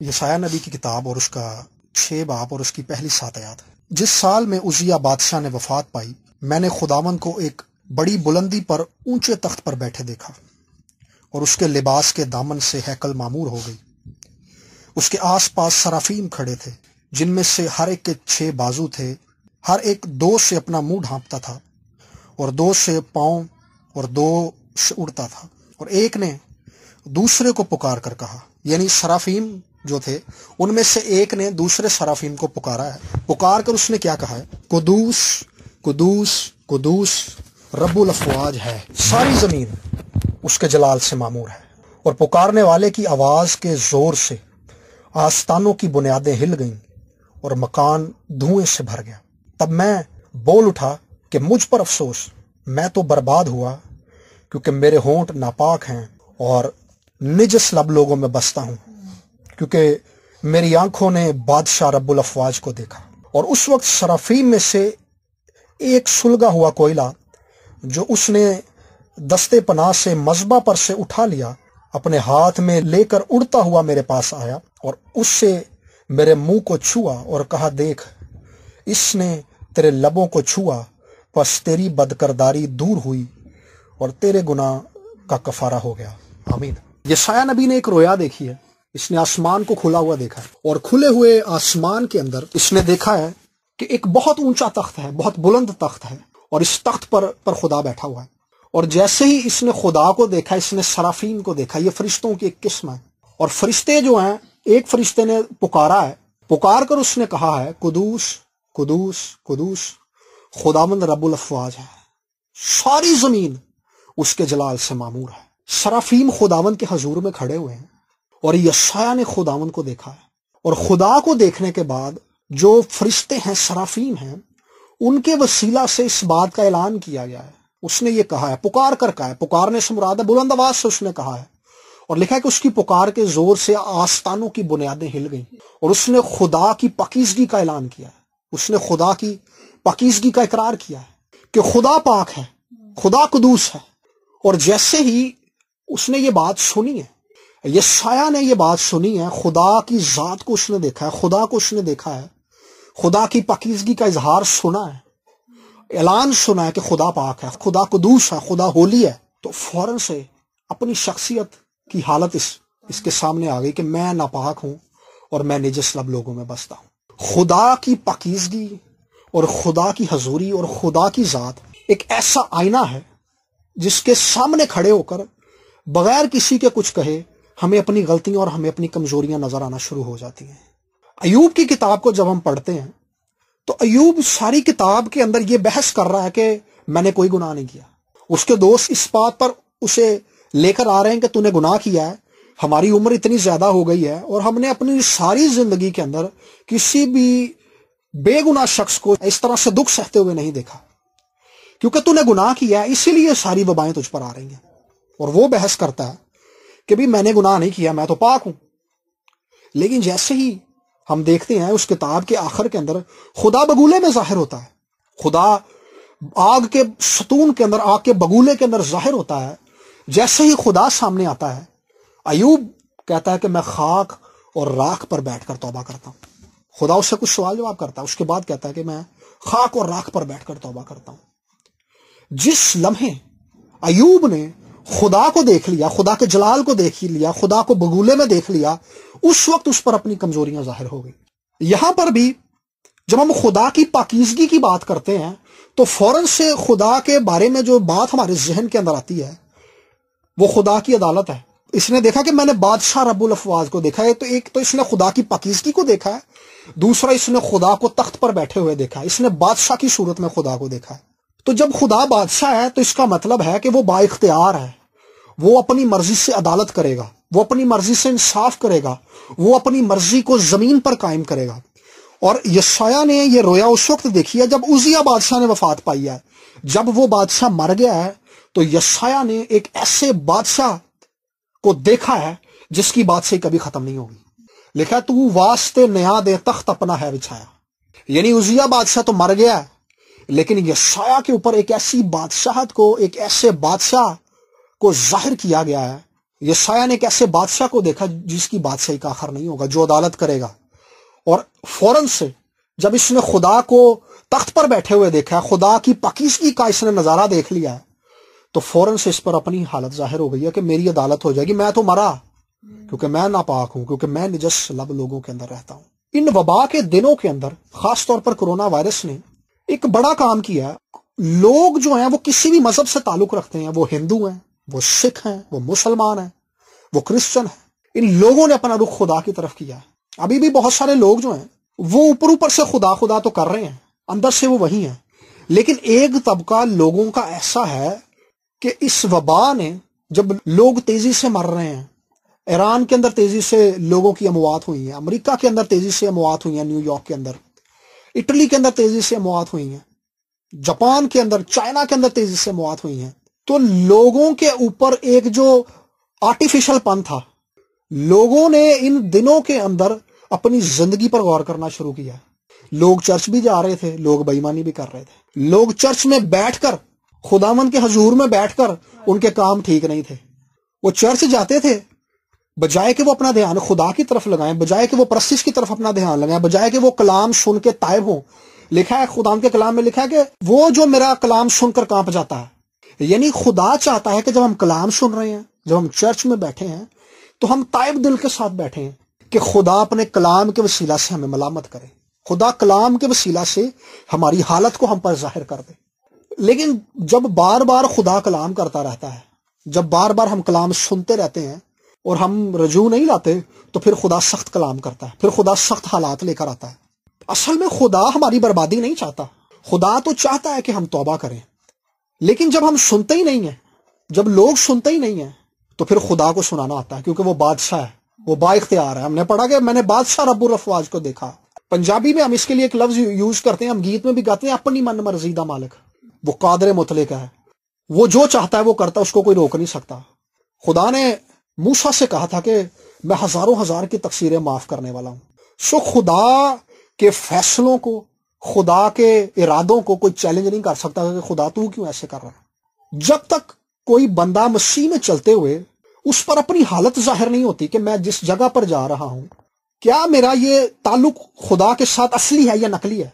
یسایہ نبی کی کتاب اور اس کا 6 باب اور اس کی پہلی 7 آیات۔ جس سال میں عزیہ بادشاہ نے وفات پائی، میں نے خداوند کو ایک بڑی بلندی پر اونچے تخت پر بیٹھے دیکھا، اور اس کے لباس کے دامن سے ہیکل معمور ہو گئی۔ اس کے آس پاس سرافیم کھڑے تھے، جن میں سے ہر ایک کے 6 بازو تھے، ہر ایک 2 سے اپنا منہ ڈھانپتا تھا، اور 2 سے پاؤں اور 2 سے اڑتا تھا۔ اور ایک نے دوسرے کو پکار کر کہا، یعنی سرافیم جو تھے ان میں سے ایک نے دوسرے سرافیم کو پکارا ہے، پکار کر اس نے کیا کہا ہے؟ قدوس قدوس قدوس رب الافواج ہے، ساری زمین اس کے جلال سے معمور ہے۔ اور پکارنے والے کی آواز کے زور سے آستانوں کی بنیادیں ہل گئیں اور مکان دھوئیں سے بھر گیا۔ تب میں بول اٹھا کہ مجھ پر افسوس، میں تو برباد ہوا، کیونکہ میرے ہونٹ ناپاک ہیں اور نجس لب لوگوں میں بستا ہوں، کیونکہ میری آنکھوں نے بادشاہ رب الافواج کو دیکھا۔ اور اس وقت سرافیم میں سے ایک سلگا ہوا کوئلہ جو اس نے دستے پناہ سے مذبح پر سے اٹھا لیا، اپنے ہاتھ میں لے کر اڑتا ہوا میرے پاس آیا، اور اس سے میرے منہ کو چھوا اور کہا، دیکھ، اس نے تیرے لبوں کو چھوا، پس تیری بدکرداری دور ہوئی اور تیرے گناہ کا کفارہ ہو گیا۔ آمین۔ یسایہ نبی نے ایک رویا دیکھی ہے۔ اس نے آسمان کو کھلا ہوا دیکھا ہے، اور کھلے ہوئے آسمان کے اندر اس نے دیکھا ہے کہ ایک بہت اونچا تخت ہے، بہت بلند تخت ہے، اور اس تخت پر خدا بیٹھا ہوا ہے۔ اور جیسے ہی اس نے خدا کو دیکھا، اس نے سرافیم کو دیکھا۔ یہ فرشتوں کی ایک قسم ہے، اور فرشتے جو ہیں، ایک فرشتے نے پکارا ہے، پکار کر اس نے کہا ہے، قدوس قدوس قدوس خداوند رب الافواج ہے، ساری زمین اس کے جلال سے معمور ہے۔ سرافیم خداوند کے حضور میں کھڑے ہوئے ہیں، اور یسایہ نے خداوند کو دیکھا ہے۔ اور خدا کو دیکھنے کے بعد جو فرشتے ہیں، سرافیم ہیں، ان کے وسیلہ سے اس بات کا اعلان کیا گیا ہے۔ اس نے یہ کہا ہے، پکار کر کہا ہے، پکارنے سے مراد ہے بلند آواز سے اس نے کہا ہے، اور لکھا ہے کہ اس کی پکار کے زور سے آستانوں کی بنیادیں ہل گئیں، اور اس نے خدا کی پاکیزگی کا اعلان کیا ہے۔ اس نے خدا کی پاکیزگی کا اقرار کیا ہے کہ خدا پاک ہے، خدا قدوس ہے۔ اور جیسے ہی اس نے یہ بات سنی ہے، یسایہ نے یہ بات سنی ہے، خدا کی ذات کو اس نے دیکھا ہے، خدا کو اس نے دیکھا ہے، خدا کی پاکیزگی کا اظہار سنا ہے، اعلان سنا ہے کہ خدا پاک ہے، خدا قدوس ہے، خدا ہولی ہے، تو فوراً سے اپنی شخصیت کی حالت اس کے سامنے آ گئی کہ میں ناپاک ہوں اور میں نجس لب لوگوں میں بستا ہوں۔ خدا کی پاکیزگی اور خدا کی حضوری اور خدا کی ذات ایک ایسا آئینہ ہے جس کے سامنے کھڑے ہو کر بغیر کسی کے کچھ کہے ہمیں اپنی غلطیاں اور ہمیں اپنی کمزوریاں نظر آنا شروع ہو جاتی ہیں۔ ایوب کی کتاب کو جب ہم پڑھتے ہیں تو ایوب ساری کتاب کے اندر یہ بحث کر رہا ہے کہ میں نے کوئی گناہ نہیں کیا۔ اس کے دوست اس بات پر اسے لے کر آ رہے ہیں کہ تو نے گناہ کیا ہے، ہماری عمر اتنی زیادہ ہو گئی ہے اور ہم نے اپنی ساری زندگی کے اندر کسی بھی بے گناہ شخص کو اس طرح سے دکھ سہتے ہوئے نہیں دیکھا، کیونکہ تو نے گناہ کیا ہے، اسی لیے ساری وبائیں تجھ پر آ رہی ہیں۔ اور وہ بحث کرتا ہے کہ بھی میں نے گناہ نہیں کیا، میں تو پاک ہوں۔ لیکن جیسے ہی ہم دیکھتے ہیں اس کتاب کے آخر کے اندر خدا بگولے میں ظاہر ہوتا ہے، خدا آگ کے ستون کے اندر، آگ کے بگولے کے اندر ظاہر ہوتا ہے۔ جیسے ہی خدا سامنے آتا ہے، ایوب کہتا ہے کہ میں خاک اور راکھ پر بیٹھ کر توبہ کرتا ہوں۔ خدا اس سے کچھ سوال جواب کرتا ہے، اس کے بعد کہتا ہے کہ میں خاک اور راکھ پر بیٹھ کر توبہ کرتا ہوں۔ جس لمحے ایوب نے خدا کو دیکھ لیا، خدا کے جلال کو دیکھ لیا، خدا کو بگولے میں دیکھ لیا، اس وقت اس پر اپنی کمزوریاں ظاہر ہو گئی۔ یہاں پر بھی جب ہم خدا کی پاکیزگی کی بات کرتے ہیں تو فوراً سے خدا کے بارے میں جو بات ہمارے ذہن کے اندر آتی ہے وہ خدا کی عدالت ہے۔ اس نے دیکھا کہ میں نے بادشاہ رب الافواج کو دیکھا ہے، تو ایک تو اس نے خدا کی پاکیزگی کو دیکھا ہے، دوسرا اس نے خدا کو تخت پر بیٹھے ہوئے دیکھا ہے، اس نے بادشاہ کی صورت میں خدا کو دیکھا ہے۔ تو جب خدا بادشاہ ہے تو اس کا مطلب ہے کہ وہ با اختیار ہے، وہ اپنی مرضی سے عدالت کرے گا، وہ اپنی مرضی سے انصاف کرے گا، وہ اپنی مرضی کو زمین پر قائم کرے گا۔ اور یسایہ نے یہ رویا اس وقت دیکھی ہے جب عزیہ بادشاہ نے وفات پائی ہے۔ جب وہ بادشاہ مر گیا ہے تو یسایہ نے ایک ایسے بادشاہ کو دیکھا ہے جس کی بادشاہی کبھی ختم نہیں ہوگی۔ لکھا تو واسطے نیا دے تخت اپنا ہے بچھایا، یعنی عزیہ بادشاہ تو مر گیا ہے، لیکن یسایہ کے اوپر ایک ایسی بادشاہت کو، ایک ایسے بادشاہ کو ظاہر کیا گیا ہے یہ سایہ نے ایک ایسے بادشاہ کو دیکھا جس کی بادشاہی کا آخر نہیں ہوگا، جو عدالت کرے گا، اور فوراً سے جب اس نے خدا کو تخت پر بیٹھے ہوئے دیکھا، خدا کی پاکیزگی کا اس نے نظارہ دیکھ لیا، تو فوراً سے اس پر اپنی حالت ظاہر ہو گئی ہے کہ میری عدالت ہو جائے گی، میں تو مرا کیونکہ میں ناپاک ہوں، کیونکہ میں نجس لب لوگوں کے اندر رہتا ہوں۔ ان وبا کے دنوں کے اندر خاص طور پر کرونا وائرس نے ایک بڑا کام کیا۔ لوگ جو ہیں وہ کسی بھی مذہب سے تعلق رکھتے ہیں، وہ ہندو ہیں، وہ سکھ ہیں، وہ مسلمان ہیں، وہ کرسچن ہیں، ان لوگوں نے اپنا رخ خدا کی طرف کیا ہے۔ ابھی بھی بہت سارے لوگ جو ہیں وہ اوپر سے خدا خدا تو کر رہے ہیں، اندر سے وہ وہی ہیں، لیکن ایک طبقہ لوگوں کا ایسا ہے کہ اس وبا نے، جب لوگ تیزی سے مر رہے ہیں، ایران کے اندر تیزی سے لوگوں کی اموات ہوئی ہیں، امریکہ کے اندر تیزی سے اموات ہوئی ہیں، نیو یارک کے اندر، اٹلی کے اندر تیزی سے اموات ہوئی ہیں، جاپان کے اندر، چائنا کے اندر تیزی سے اموات ہوئی ہیں، تو لوگوں کے اوپر ایک جو آرٹیفیشل پن تھا، لوگوں نے ان دنوں کے اندر اپنی زندگی پر غور کرنا شروع کیا۔ لوگ چرچ بھی جا رہے تھے، لوگ بے ایمانی بھی کر رہے تھے، لوگ چرچ میں بیٹھ کر، خداوند کے حضور میں بیٹھ کر ان کے کام ٹھیک نہیں تھے، وہ چرچ جاتے تھے، بجائے کہ وہ اپنا دھیان خدا کی طرف لگائیں، بجائے کہ وہ پرستش کی طرف اپنا دھیان لگائیں، بجائے کہ وہ کلام سن کے تائب ہوں۔ لکھا ہے خدا کے کلام میں، لکھا ہے کہ وہ جو میرا کلام سن کر کانپ جاتا ہے، یعنی خدا چاہتا ہے کہ جب ہم کلام سن رہے ہیں، جب ہم چرچ میں بیٹھے ہیں، تو ہم تائب دل کے ساتھ بیٹھے ہیں کہ خدا اپنے کلام کے وسیلہ سے ہمیں ملامت کرے، خدا کلام کے وسیلہ سے ہماری حالت کو ہم پر ظاہر کر دے۔ لیکن جب بار بار خدا کلام کرتا رہتا ہے، جب بار بار ہم کلام سنتے رہتے ہیں اور ہم رجوع نہیں لاتے، تو پھر خدا سخت کلام کرتا ہے، پھر خدا سخت حالات لے کر آتا ہے۔ اصل میں خدا ہماری بربادی نہیں چاہتا، خدا تو چاہتا ہے کہ ہم توبہ کریں، لیکن جب ہم سنتے ہی نہیں ہیں، جب لوگ سنتے ہی نہیں ہیں، تو پھر خدا کو سنانا آتا ہے، کیونکہ وہ بادشاہ ہے، وہ با اختیار ہے۔ ہم نے پڑھا کہ میں نے بادشاہ رب الافواج کو دیکھا۔ پنجابی میں ہم اس کے لیے ایک لفظ یوز کرتے ہیں، ہم گیت میں بھی گاتے ہیں، اپنی من مرزیدہ مالک، وہ قادر مطلق ہے، وہ جو چاہتا ہے وہ کرتا ہے، اس کو کوئی روک نہیں سکتا۔ خدا نے موسیٰ سے کہا تھا کہ میں ہزاروں ہزار کی تقصیریں معاف کرنے والا ہوں۔ سو خدا کے فیصلوں کو، خدا کے ارادوں کو کوئی چیلنج نہیں کر سکتا کہ خدا تو کیوں ایسے کر رہا ہے۔ جب تک کوئی بندہ مسیح میں چلتے ہوئے اس پر اپنی حالت ظاہر نہیں ہوتی کہ میں جس جگہ پر جا رہا ہوں، کیا میرا یہ تعلق خدا کے ساتھ اصلی ہے یا نقلی ہے،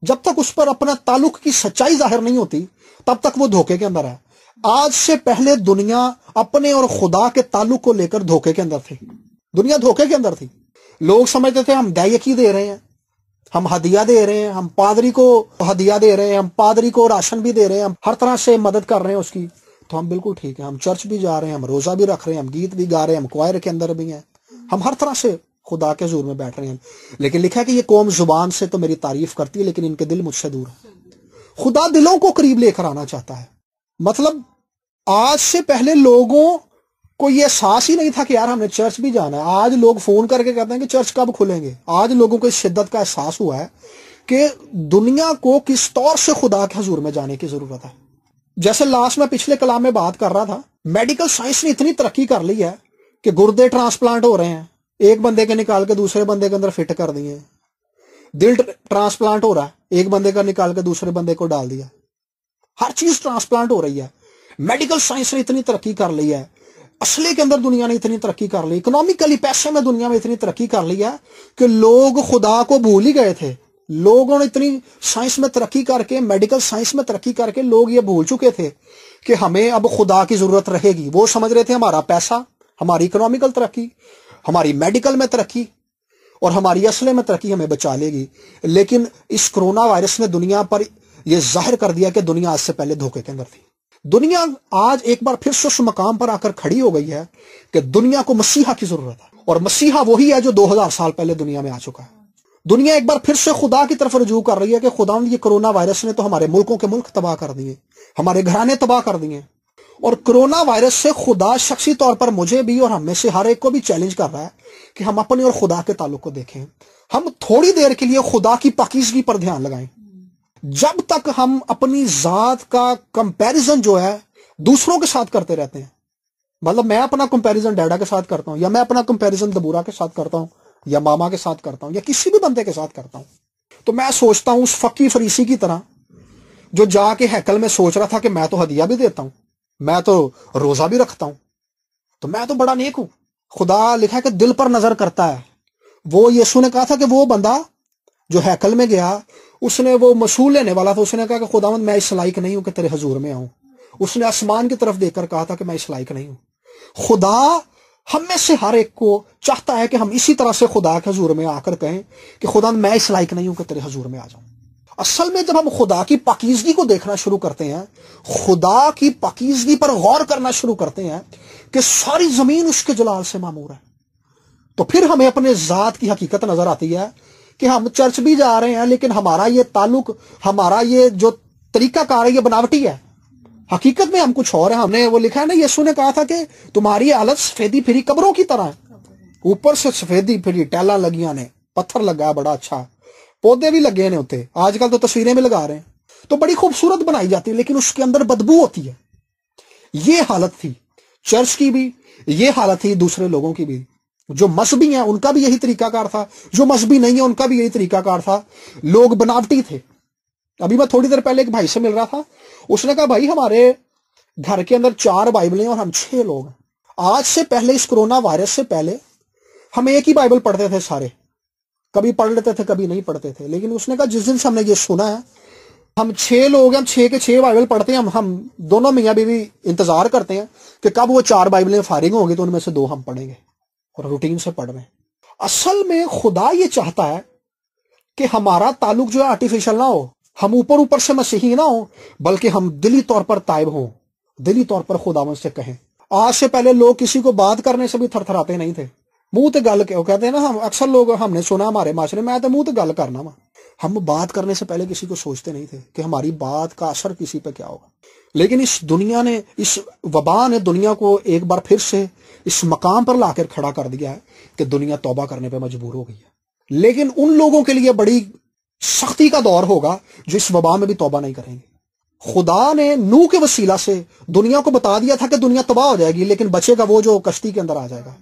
جب تک اس پر اپنا تعلق کی سچائی ظاہر نہیں ہوتی، تب تک وہ دھوکے کے اندر ہے۔ آج سے پہلے دنیا اپنے اور خدا کے تعلق کو لے کر دھوکے کے اندر تھی، دنیا دھوکے کے اندر تھی۔ لوگ سمجھتے تھے ہم دائیکی دے رہے ہیں، ہم ہدیہ دے رہے ہیں، ہم پادری کو ہدیہ دے رہے ہیں، ہم پادری کو راشن بھی دے رہے ہیں، ہم ہر طرح سے مدد کر رہے ہیں اس کی، تو ہم بالکل ٹھیک ہیں، ہم چرچ بھی جا رہے ہیں، ہم روزہ بھی رکھ رہے ہیں، ہم گیت بھی گا رہے ہیں، ہم کوائر کے اندر بھی ہیں، ہم ہر طرح سے خدا کے حضور میں بیٹھ رہے ہیں۔ لیکن لکھا ہے کہ یہ قوم زبان سے تو میری تعریف کرتی ہے، لیکن ان کے دل مجھ سے دور ہے۔ خدا دلوں کو قریب لے کر آنا چاہتا ہے۔ مطلب آج سے پہلے لوگوں کو یہ احساس ہی نہیں تھا کہ یار ہم نے چرچ بھی جانا ہے۔ آج لوگ فون کر کے کہتے ہیں کہ چرچ کب کھلیں گے۔ آج لوگوں کو اس شدت کا احساس ہوا ہے کہ دنیا کو کس طور سے خدا کے حضور میں جانے کی ضرورت ہے۔ جیسے لاسٹ میں پچھلے کلام میں بات کر رہا تھا، میڈیکل سائنس نے اتنی ترقی کر لی ہے کہ گردے ٹرانسپلانٹ ہو رہے ہیں، ایک بندے کے نکال کے دوسرے بندے کے اندر فٹ کر دیے۔ دل ٹرانسپلانٹ ہو رہا ہے، ایک بندے کا نکال کے دوسرے بندے کو ڈال دیا۔ ہر چیز ٹرانسپلانٹ ہو رہی ہے۔ میڈیکل سائنس نے اتنی ترقی کر لی ہے، اسلحے کے اندر دنیا نے اتنی ترقی کر لی، اکنامیکلی پیسے میں دنیا میں اتنی ترقی کر لی ہے کہ لوگ خدا کو بھول ہی گئے تھے۔ لوگوں نے اتنی سائنس میں ترقی کر کے، میڈیکل سائنس میں ترقی کر کے لوگ یہ بھول چکے تھے کہ ہمیں اب خدا کی ضرورت رہے گی۔ وہ سمجھ رہے تھے ہمارا پیسہ، ہماری اکنامیکل ترقی، ہماری میڈیکل میں ترقی اور ہماری اسلحے میں ترقی ہمیں بچا لے گی۔ لیکن اس کرونا وائرس نے دنیا پر یہ ظاہر کر دیا کہ دنیا آج سے پہلے دھوکے کے اندر تھی۔ دنیا آج ایک بار پھر سے اس مقام پر آ کر کھڑی ہو گئی ہے کہ دنیا کو مسیحا کی ضرورت ہے، اور مسیحا وہی ہے جو 2000 سال پہلے دنیا میں آ چکا ہے۔ دنیا ایک بار پھر سے خدا کی طرف رجوع کر رہی ہے کہ خدا، یہ کرونا وائرس نے تو ہمارے ملکوں کے ملک تباہ کر دیے، ہمارے گھرانے تباہ کر دیے، اور کرونا وائرس سے خدا شخصی طور پر مجھے بھی اور ہم میں سے ہر ایک کو بھی چیلنج کر رہا ہے کہ ہم اپنے اور خدا کے تعلق کو دیکھیں، ہم تھوڑی دیر کے لیے خدا کی پاکیزگی پر دھیان لگائیں۔ جب تک ہم اپنی ذات کا کمپیریزن جو ہے دوسروں کے ساتھ کرتے رہتے ہیں، مطلب میں اپنا کمپیریزن ڈیڈا کے ساتھ کرتا ہوں، یا میں اپنا کمپیریزن دبورا کے ساتھ کرتا ہوں، یا ماما کے ساتھ کرتا ہوں، یا کسی بھی بندے کے ساتھ کرتا ہوں، تو میں سوچتا ہوں اس فقی فریسی کی طرح جو جا کے ہیکل میں سوچ رہا تھا کہ میں تو ہدیہ بھی دیتا ہوں، میں تو روزہ بھی رکھتا ہوں، تو میں تو بڑا نیک ہوں. خدا لکھا ہے کہ دل پر نظر کرتا ہے. وہ یسوع نے کہا تھا کہ وہ بندہ جو ہیکل میں گیا, اس نے وہ مشہور لینے والا تھا, اس نے کہا کہ خداوند میں اس لائق نہیں ہوں کہ تیرے حضور میں آؤں. اس نے آسمان کی طرف دیکھ کر کہا تھا کہ میں اس لائق نہیں ہوں. خدا ہم میں سے ہر ایک کو چاہتا ہے کہ ہم اسی طرح سے خدا کے حضور میں آ کر کہیں کہ خدا میں اس لائق نہیں ہوں کہ تیرے حضور میں آ جاؤں. اصل میں جب ہم خدا کی پاکیزگی کو دیکھنا شروع کرتے ہیں, خدا کی پاکیزگی پر غور کرنا شروع کرتے ہیں کہ ساری زمین اس کے جلال سے معمور ہے, تو پھر ہمیں اپنے ذات کی حقیقت نظر آتی ہے کہ ہم چرچ بھی جا رہے ہیں لیکن ہمارا یہ تعلق, ہمارا یہ جو طریقہ کار ہے یہ بناوٹی ہے. حقیقت میں ہم کچھ اور ہیں. ہم نے وہ لکھا ہے نا, یسوع نے کہا تھا کہ تمہاری حالت سفیدی پھری قبروں کی طرح ہے. اوپر سے سفیدی پھری, ٹیلا لگیاں نے, پتھر لگا ہے بڑا اچھا, پودے بھی لگے ہیں ہوتے, آج کل تو تصویریں بھی لگا رہے ہیں, تو بڑی خوبصورت بنائی جاتی ہے لیکن اس کے اندر بدبو ہوتی ہے. یہ حالت تھی چرچ کی بھی, یہ حالت تھی دوسرے لوگوں کی بھی. جو مذہبی ہیں ان کا بھی یہی طریقہ کار تھا, جو مذہبی نہیں ہے ان کا بھی یہی طریقہ کار تھا. لوگ بناوٹی تھے. ابھی میں تھوڑی دیر پہلے ایک بھائی سے مل رہا تھا, اس نے کہا بھائی ہمارے گھر کے اندر 4 بائبلیں اور ہم 6 لوگ ہیں. آج سے پہلے, اس کرونا وائرس سے پہلے, ہم ایک ہی بائبل پڑھتے تھے سارے, کبھی پڑھ لیتے تھے کبھی نہیں پڑھتے تھے. لیکن اس نے کہا جس دن سے ہم نے یہ سنا ہے, ہم 6 لوگ ہیں, ہم 6 کے 6 بائبل پڑھتے ہیں. ہم دونوں میاں بیوی انتظار کرتے ہیں کہ کب وہ 4 بائبلیں فارغ ہوں گی تو ان میں سے 2 ہم پڑھیں گے, اور روٹین سے پڑھ رہے ہیں. اصل میں خدا یہ چاہتا ہے کہ ہمارا تعلق جو ہے آرٹیفیشل نہ ہو, ہم اوپر سے مسیحی نہ ہو, بلکہ ہم دلی طور پر تائب ہوں, دلی طور پر خداوند سے کہیں. آج سے پہلے لوگ کسی کو بات کرنے سے بھی تھر تھراتے نہیں تھے. منہ تے گل کہتے ہیں نا, ہم اکثر لوگ ہم نے سنا ہمارے معاشرے میں, تو منہ تے گل کرنا وا, ہم بات کرنے سے پہلے کسی کو سوچتے نہیں تھے کہ ہماری بات کا اثر کسی پہ کیا ہوگا. لیکن اس دنیا نے, اس وبا نے دنیا کو ایک بار پھر سے اس مقام پر لا کر کھڑا کر دیا ہے کہ دنیا توبہ کرنے پہ مجبور ہو گئی ہے. لیکن ان لوگوں کے لیے بڑی سختی کا دور ہوگا جو اس وبا میں بھی توبہ نہیں کریں گے. خدا نے نوح کے وسیلہ سے دنیا کو بتا دیا تھا کہ دنیا تباہ ہو جائے گی, لیکن بچے گا وہ جو کشتی کے اندر آ جائے گا.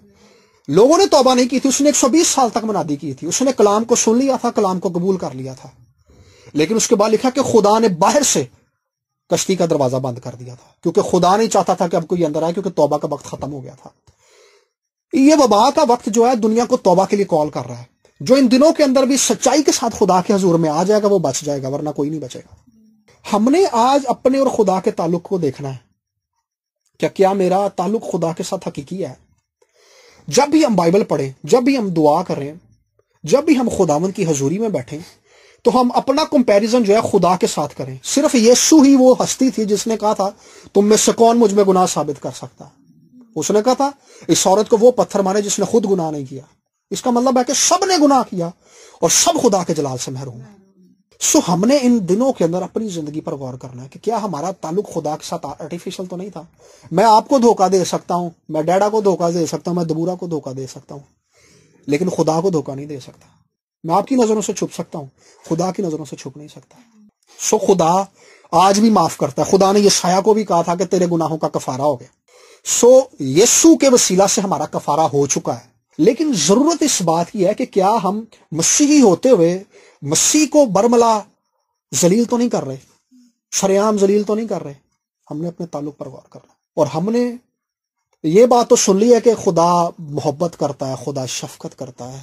لوگوں نے توبہ نہیں کی تھی, اس نے 120 سال تک منادی کی تھی, اس نے کلام کو سن لیا تھا, کلام کو قبول کر لیا تھا, لیکن اس کے بعد لکھا کہ خدا نے باہر سے کشتی کا دروازہ بند کر دیا تھا, کیونکہ خدا نہیں چاہتا تھا کہ اب کوئی اندر آئے, کیونکہ توبہ کا وقت ختم ہو گیا تھا. یہ وبا کا وقت جو ہے دنیا کو توبہ کے لیے کال کر رہا ہے. جو ان دنوں کے اندر بھی سچائی کے ساتھ خدا کے حضور میں آ جائے گا وہ بچ جائے گا, ورنہ کوئی نہیں بچے گا. ہم نے آج اپنے اور خدا کے تعلق کو دیکھنا ہے. کیا میرا تعلق خدا کے ساتھ حقیقی ہے؟ جب بھی ہم بائبل پڑھیں, جب بھی ہم دعا کریں, جب بھی ہم خداوند کی حضوری میں بیٹھیں, تو ہم اپنا کمپیریزن جو ہے خدا کے ساتھ کریں. صرف یسوع ہی وہ ہستی تھی جس نے کہا تھا تم میں سے کون مجھ میں گناہ ثابت کر سکتا. اس نے کہا تھا اس عورت کو وہ پتھر مارے جس نے خود گناہ نہیں کیا. اس کا مطلب ہے کہ سب نے گناہ کیا اور سب خدا کے جلال سے محروم ہیں. ہم نے ان دنوں کے اندر اپنی زندگی پر غور کرنا ہے کہ کیا ہمارا تعلق خدا کے ساتھ آرٹیفیشل تو نہیں تھا. میں آپ کو دھوکہ دے سکتا ہوں, میں ڈیڈا کو دھوکہ دے سکتا ہوں, میں دبورا کو دھوکہ دے سکتا ہوں, لیکن خدا کو دھوکہ نہیں دے سکتا. میں آپ کی نظروں سے چھپ سکتا ہوں, خدا کی نظروں سے چھپ نہیں سکتا. خدا آج بھی معاف کرتا ہے. خدا نے یسایہ کو بھی کہا تھا کہ تیرے گناہوں کا کفارہ ہو گیا. یسوع کے وسیلہ سے ہمارا کفارہ ہو چکا ہے. لیکن ضرورت اس بات کی ہے کہ کیا ہم مسیحی ہوتے ہوئے مسیح کو برملا ذلیل تو نہیں کر رہے, شریعام ذلیل تو نہیں کر رہے. ہم نے اپنے تعلق پر غور کرنا. اور ہم نے یہ بات تو سن لی ہے کہ خدا محبت کرتا ہے, خدا شفقت کرتا ہے,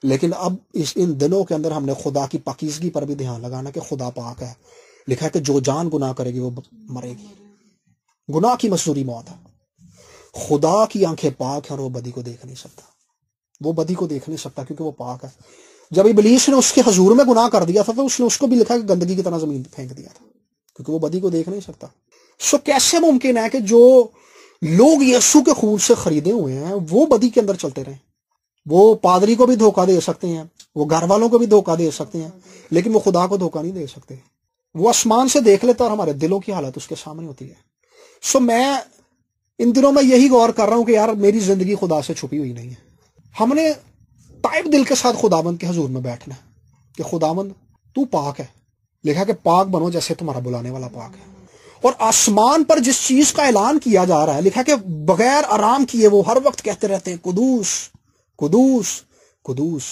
لیکن اب ان دنوں کے اندر ہم نے خدا کی پاکیزگی پر بھی دھیان لگانا کہ خدا پاک ہے. لکھا ہے کہ جو جان گناہ کرے گی وہ مرے گی. گناہ کی مزدوری موت ہے. خدا کی آنکھیں پاک ہیں اور وہ بدی کو دیکھ نہیں سکتا. وہ بدی کو دیکھ نہیں سکتا کیونکہ وہ پاک ہے. جب ابلیس نے اس کے حضور میں گناہ کر دیا تھا تو اس نے اس کو بھی لکھا کہ گندگی کی طرح زمین پھینک دیا تھا, کیونکہ وہ بدی کو دیکھ نہیں سکتا. کیسے ممکن ہے کہ جو لوگ یسوع کے خون سے خریدے ہوئے ہیں وہ بدی کے اندر چلتے رہیں؟ وہ پادری کو بھی دھوکہ دے سکتے ہیں, وہ گھر والوں کو بھی دھوکہ دے سکتے ہیں, لیکن وہ خدا کو دھوکہ نہیں دے سکتے. وہ آسمان سے دیکھ لیتا اور ہمارے دلوں کی حالت اس کے سامنے ہوتی ہے. میں ان دنوں میں یہی غور کر رہا ہوں کہ یار میری زندگی خدا سے چھپی ہوئی نہیں ہے. ہم نے تائب دل کے ساتھ خداوند کے حضور میں بیٹھنا ہے کہ خداوند تو پاک ہے. لکھا کہ پاک بنو جیسے تمہارا بلانے والا پاک ہے. اور آسمان پر جس چیز کا اعلان کیا جا رہا ہے, لکھا کہ بغیر آرام کیے وہ ہر وقت کہتے رہتے ہیں قدوس قدوس قدوس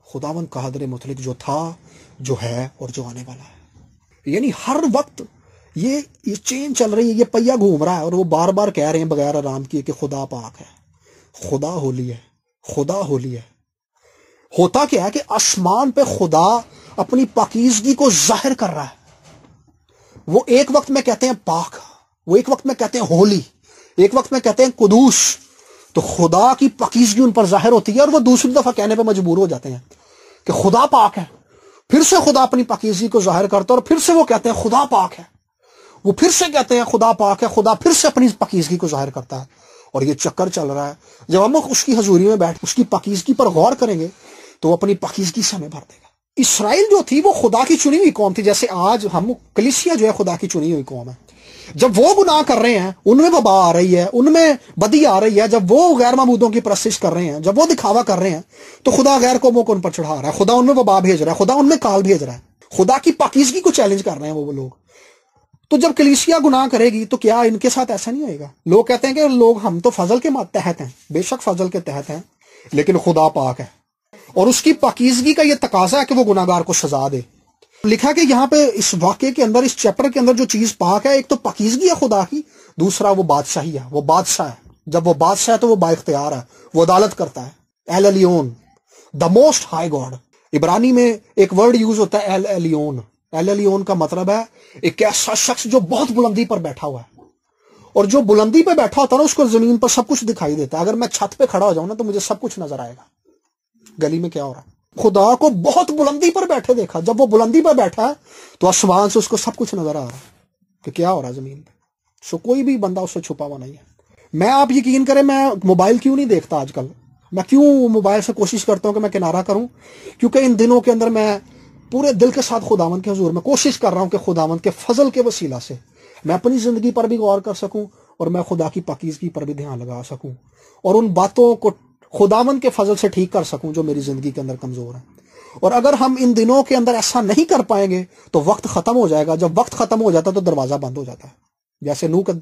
خداوند قادر مطلق, جو تھا, جو ہے اور جو آنے والا ہے. یعنی ہر وقت یہ چین چل رہی ہے، یہ پہیا گھوم رہا ہے، اور وہ بار بار کہہ رہے ہیں بغیر آرام کیے کہ خدا پاک ہے، خدا ہولی ہے، خدا ہولی ہے۔ ہوتا کیا ہے کہ آسمان پہ خدا اپنی پاکیزگی کو ظاہر کر رہا ہے۔ وہ ایک وقت میں کہتے ہیں پاک، وہ ایک وقت میں کہتے ہیں ہولی، ایک وقت میں کہتے ہیں قدوس۔ تو خدا کی پاکیزگی ان پر ظاہر ہوتی ہے، اور وہ دوسری دفعہ کہنے پہ مجبور ہو جاتے ہیں کہ خدا پاک ہے۔ پھر سے خدا اپنی پاکیزگی کو ظاہر کرتا ہے، اور پھر سے وہ کہتے ہیں خدا پاک ہے، وہ پھر سے کہتے ہیں خدا پاک ہے، خدا پھر سے اپنی پاکیزگی کو ظاہر کرتا ہے، اور یہ چکر چل رہا ہے۔ جب ہم اس کی حضوری میں بیٹھ اس کی پاکیزگی پر غور کریں گے تو وہ اپنی پاکیزگی سے ہمیں بھر دے گا۔ اسرائیل جو تھی وہ خدا کی چنی ہوئی قوم تھی، جیسے آج ہم کلیسیا جو ہے خدا کی چنی ہوئی قوم ہے۔ جب وہ گناہ کر رہے ہیں، ان میں وبا آ رہی ہے، ان میں بدی آ رہی ہے، جب وہ غیر معبودوں کی پرستش کر رہے ہیں، جب وہ دکھاوا کر رہے ہیں، تو خدا غیر قوموں کو ان پر چڑھا رہا ہے، خدا ان میں وبا بھیج رہا ہے، خدا ان میں کال بھیج رہا ہے، خدا کی پاکیزگی کو چیلنج کر رہے ہیں وہ لوگ۔ تو جب کلیسیا گناہ کرے گی تو کیا ان کے ساتھ ایسا نہیں ہوئے گا؟ لوگ کہتے ہیں کہ لوگ ہم تو فضل کے تحت ہیں، بے شک فضل کے تحت ہیں، لیکن خدا پاک ہے، اور اس کی پاکیزگی کا یہ تقاضا ہے کہ وہ گناہگار کو سزا دے۔ لکھا کہ یہاں پہ اس واقعے کے اندر، اس چیپٹر کے اندر جو چیز پاک ہے، ایک تو پاکیزگی ہے خدا کی، دوسرا وہ بادشاہی ہے، وہ بادشاہ ہے۔ جب وہ بادشاہ ہے تو وہ با اختیار ہے، وہ عدالت کرتا ہے۔ El Elyon, the most high God. عبرانی میں ایک ورڈ یوز ہوتا ہے ایل الیون۔ ایل الیون کا مطلب ہے ایک ایسا شخص جو بہت بلندی پر بیٹھا ہوا ہے، اور جو بلندی پہ بیٹھا ہوتا ہے نا، اس کو زمین پر سب کچھ دکھائی دیتا ہے۔ اگر میں چھت پہ کھڑا ہو جاؤں نا تو مجھے سب کچھ نظر آئے گا، گلی میں کیا ہو رہا ہے۔ خدا کو بہت بلندی پر بیٹھے دیکھا، جب وہ بلندی پر بیٹھا ہے تو آسمان سے اس کو سب کچھ نظر آ رہا ہے کہ کیا ہو رہا ہے زمین پہ۔ سو کوئی بھی بندہ اس سے چھپا ہوا نہیں ہے۔ میں، آپ یقین کریں، میں موبائل کیوں نہیں دیکھتا آج کل؟ میں کیوں موبائل سے کوشش کرتا ہوں کہ میں کنارہ کروں؟ کیونکہ ان دنوں کے اندر میں پورے دل کے ساتھ خداوند کے حضور میں کوشش کر رہا ہوں کہ خداوند کے فضل کے وسیلہ سے میں اپنی زندگی پر بھی غور کر سکوں، اور میں خدا کی پاکیزگی پر بھی دھیان لگا سکوں، اور ان باتوں کو خداوند کے فضل سے ٹھیک کر سکوں جو میری زندگی کے اندر کمزور ہیں۔ اور اگر ہم ان دنوں کے اندر ایسا نہیں کر پائیں گے تو وقت ختم ہو جائے گا۔ جب وقت ختم ہو جاتا ہے تو دروازہ بند ہو جاتا ہے، جیسے نوح کے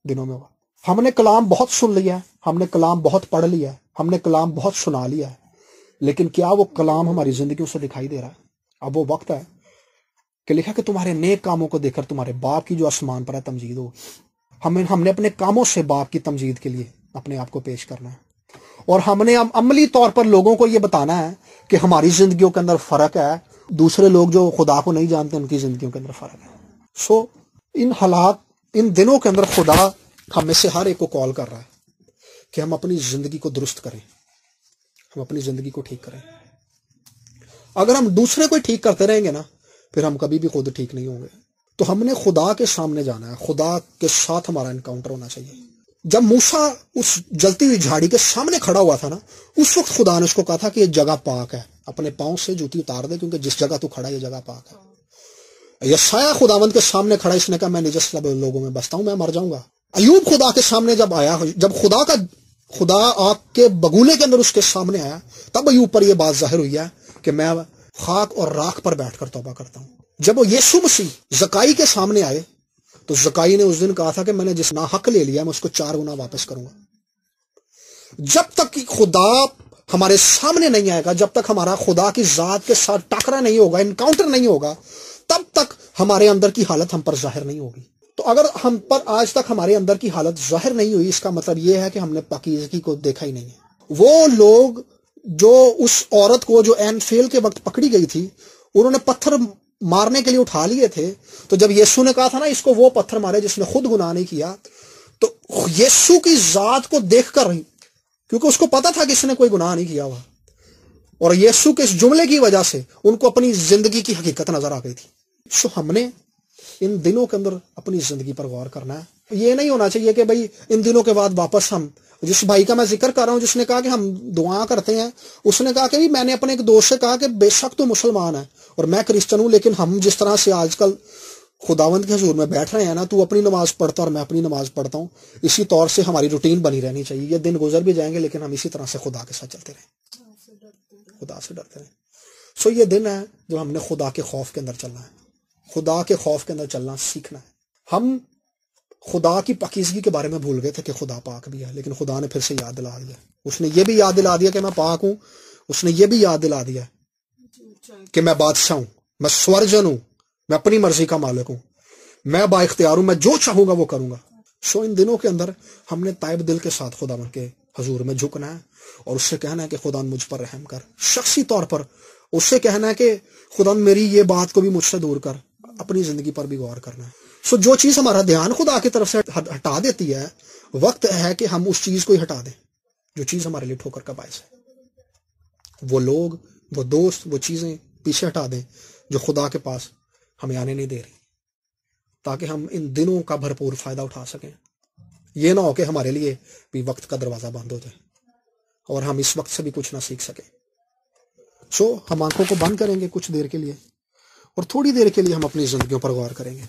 دنوں میں ہوا۔ ہم نے کلام بہت سن لیا ہے، ہم نے کلام بہت پڑھ لیا ہے، ہم نے کلام بہت سنا لیا ہے، لیکن کیا وہ کلام ہماری زندگیوں سے دکھائی دے رہا ہے؟ اب وہ وقت ہے کہ لکھا کہ تمہارے نیک کاموں کو دیکھ کر تمہارے باپ کی جو آسمان پر ہے تمجید ہو۔ ہم نے اپنے کاموں سے باپ کی تمجید کے لیے اپنے آپ کو پیش کرنا ہے، اور ہم نے عملی طور پر لوگوں کو یہ بتانا ہے کہ ہماری زندگیوں کے اندر فرق ہے، دوسرے لوگ جو خدا کو نہیں جانتے ان کی زندگیوں کے اندر فرق ہے۔ سو ان حالات، ان دنوں کے اندر خدا ہم میں سے ہر ایک کو کال کر رہا ہے کہ ہم اپنی زندگی کو درست کریں، ہم اپنی زندگی کو ٹھیک کریں۔ اگر ہم دوسرے کو ٹھیک کرتے رہیں گے نا، پھر ہم کبھی بھی خود ٹھیک نہیں ہوں گے۔ تو ہم نے خدا کے سامنے جانا ہے، خدا کے ساتھ ہمارا انکاؤنٹر ہونا چاہیے۔ جب موسیٰ اس جلتی ہوئی جھاڑی کے سامنے کھڑا ہوا تھا نا، اس وقت خدا نے اس کو کہا تھا کہ یہ جگہ پاک ہے، اپنے پاؤں سے جوتی اتار دے، کیونکہ جس جگہ تو کھڑا ہے یہ جگہ پاک ہے۔ یسایہ خداوند کے سامنے کھڑا، اس نے کہا میں نجس لوگوں میں بستا ہوں، میں مر جاؤں گا۔ ایوب خدا کے سامنے جب آیا، جب خدا آگ کے بگولے کے اندر اس کے سامنے آیا، تب ایوب پر یہ بات ظاہر ہوئی ہے کہ میں خاک اور راکھ پر بیٹھ کر توبہ کرتا ہوں۔ جب وہ یسوع مسیح زکائی کے سامنے آئے تو زکائی نے اس دن کہا تھا کہ میں نے جس ناحق لے لیا میں اس کو 4 گنا واپس کروں گا۔ جب تک کہ خدا ہمارے سامنے نہیں آئے گا، جب تک ہمارا خدا کی ذات کے ساتھ ٹکرا نہیں ہوگا، انکاؤنٹر نہیں ہوگا، تب تک ہمارے اندر کی حالت ہم پر ظاہر نہیں ہوگی۔ تو اگر ہم پر آج تک ہمارے اندر کی حالت ظاہر نہیں ہوئی، اس کا مطلب یہ ہے کہ ہم نے پاکیزگی کو دیکھا ہی نہیں ہے۔ وہ لوگ جو اس عورت کو جو عین فعل کے وقت پکڑی گئی تھی، انہوں نے پتھر مارنے کے لیے اٹھا لیے تھے، تو جب یسوع نے کہا تھا نا اس کو وہ پتھر مارے جس نے خود گناہ نہیں کیا، تو یسوع کی ذات کو دیکھ کر، کیونکہ اس کو پتا تھا کہ اس نے کوئی گناہ نہیں کیا ہوا، اور یسوع کے اس جملے کی وجہ سے ان کو اپنی زندگی کی حقیقت نظر آ گئی تھی۔ سو ہم نے ان دنوں کے اندر اپنی زندگی پر غور کرنا ہے۔ یہ نہیں ہونا چاہیے کہ بھائی ان دنوں کے بعد واپس ہم، جس بھائی کا میں ذکر کر رہا ہوں جس نے کہا کہ ہم دعا کرتے ہیں، اس نے کہا کہ میں نے اپنے ایک دوست سے کہا کہ بے شک تو مسلمان ہے اور میں کرسچن ہوں، لیکن ہم جس طرح سے آج کل خداوند کے حضور میں بیٹھ رہے ہیں نا، تو اپنی نماز پڑھتا اور میں اپنی نماز پڑھتا ہوں، اسی طور سے ہماری روٹین بنی رہنی چاہیے۔ یہ دن گزر بھی جائیں گے لیکن ہم اسی طرح سے خدا کے ساتھ چلتے رہیں، خدا سے ڈرتے رہیں۔ سو یہ دن ہے جو ہم نے خدا کے خوف کے اندر چلنا ہے، خدا کے خوف کے اندر چلنا سیکھنا ہے۔ ہم خدا کی پاکیزگی کے بارے میں بھول گئے تھے کہ خدا پاک بھی ہے، لیکن خدا نے پھر سے یاد دلا دیا، اس نے یہ بھی یاد دلا دیا کہ میں پاک ہوں، اس نے یہ بھی یاد دلا دیا کہ میں بادشاہ ہوں، میں سورجن ہوں، میں اپنی مرضی کا مالک ہوں، میں با اختیار ہوں, میں جو چاہوں گا وہ کروں گا. سو ان دنوں کے اندر ہم نے طیب دل کے ساتھ خداوند کے حضور میں جھکنا ہے اور اس سے کہنا ہے کہ خدا مجھ پر رحم کر. شخصی طور پر اس سے کہنا ہے کہ خدا میری یہ بات کو بھی مجھ سے دور کر, اپنی زندگی پر بھی غور کرنا ہے. سو جو چیز ہمارا دھیان خدا کی طرف سے ہٹا دیتی ہے, وقت ہے کہ ہم اس چیز کو ہی ہٹا دیں جو چیز ہمارے لیے ٹھوکر کا باعث ہے. وہ لوگ, وہ دوست, وہ چیزیں پیچھے ہٹا دیں جو خدا کے پاس ہمیں آنے نہیں دے رہی, تاکہ ہم ان دنوں کا بھرپور فائدہ اٹھا سکیں. یہ نہ ہو کہ ہمارے لیے بھی وقت کا دروازہ بند ہو جائے اور ہم اس وقت سے بھی کچھ نہ سیکھ سکیں. سو ہم آنکھوں کو بند کریں گے کچھ دیر کے لیے اور تھوڑی دیر کے لیے ہم اپنی زندگیوں پر غور کریں گے.